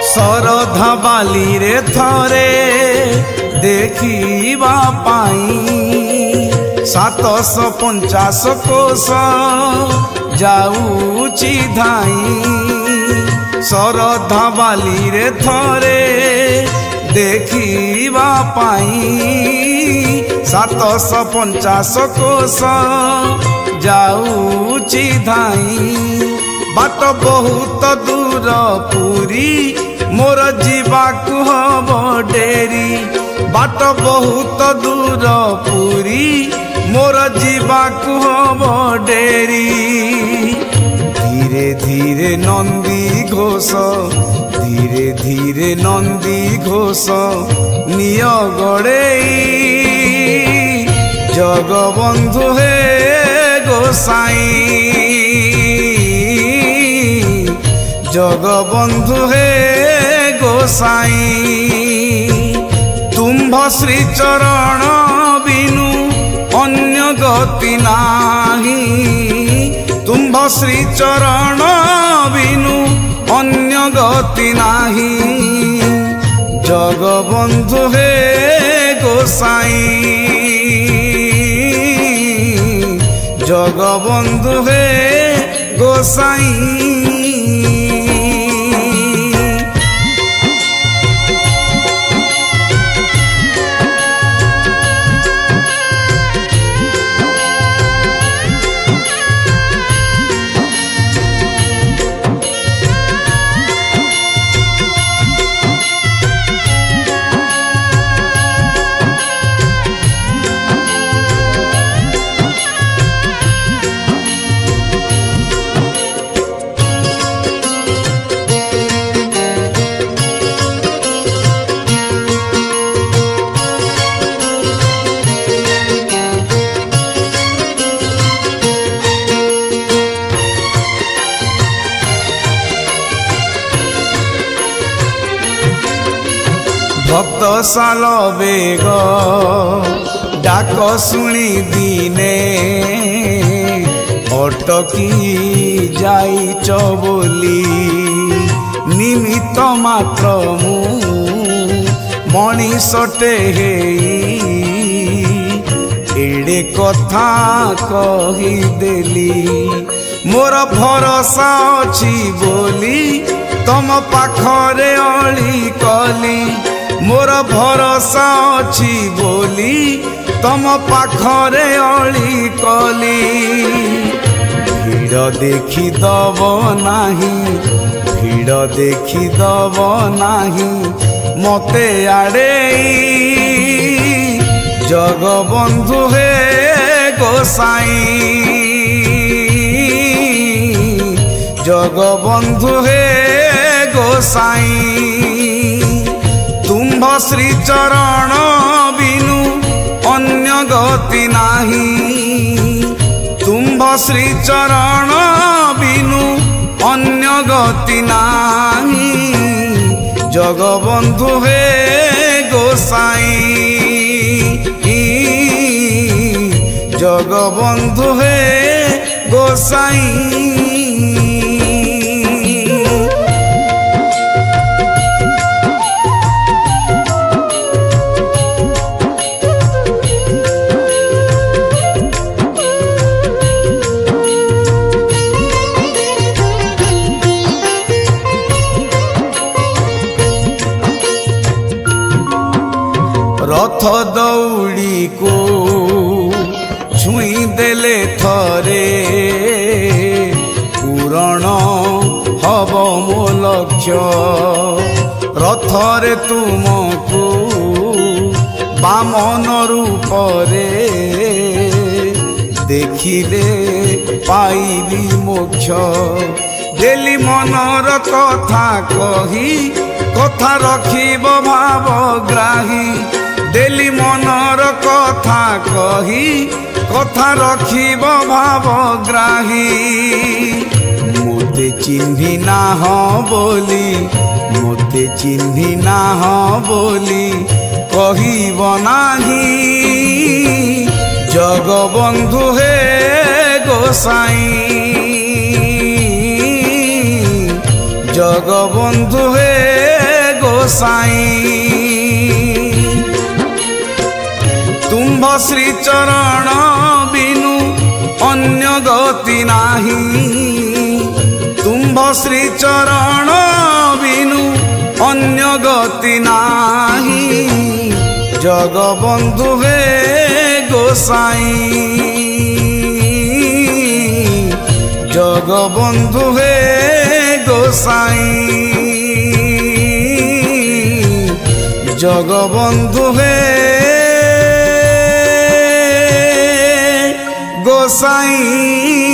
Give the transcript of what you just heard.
शरधा बाली रे थरे देखिबा पाई 750 कोश जाऊची धाई। शरधा बाली रे थरे देखिबा पाई 750 कोश जाऊची धाई। बाट बहुत दूर पूरी मोर जीवाकु हब डेरी। बाट बहुत दूर पूरी मोर जीवाकु हब डेरी। धीरे धीरे नंदी घोष धीरे धीरे नंदी घोष निय गड़ेई। जगबंधु हे गोसाई जगबंधु हे गोसाई। तुम्भ श्री चरण बिनु अन्य गति नाही। तुम्भ श्री चरण बिनु अन्य गति नाही। जगबंधु हे गोसाई जगबंधु हे गोसाई। भक्त साल बेग डाक शुणी दिने अटकी जाइच बोली। निमित्त मात्र मु मनीषटे एड़े कथा कहीदेली। मोर भरोसा अछि बोली तम पाखरे अली कली। मोर भरोसा अछि बोली तम पाखरे अली कली। भीड़ देखी दब नाही भीड़ देखी दब नाही मते आड़ेई। जगबंधु हे गोसाई जगबंधु हे गोसाई। तुम्भ श्री चरण बिनु अन्य गति नाही। तुम्भ श्री चरण बिनु अन्य गति नाही। जगबंधु हे गोसाई जगबंधु हे गोसाई। रथ दौड़ी को छुई देले थरे पूरण हब मो लक्ष्य। रथरे तुमको बामन रूपरे देखिले पाइबी मोक्ष देली मनर कथा कही कथा रखिब भावग्राही देली मनर कथा कही कथा रखिब भावग्राही मोते चिन्हि नाह बोली मोते चिन्हि नाह बोली कहिब नाही जगबंधु हे गोसाई जगबंधु हे गोसाई तुम्भ श्री चरण बिनु अन्य गति नाही तुम्भ श्री चरण बिनु अन्य गति नाही जगबंधु हे गोसाई जगबंधु हे गोसाई जगबंधु हे गोसाई।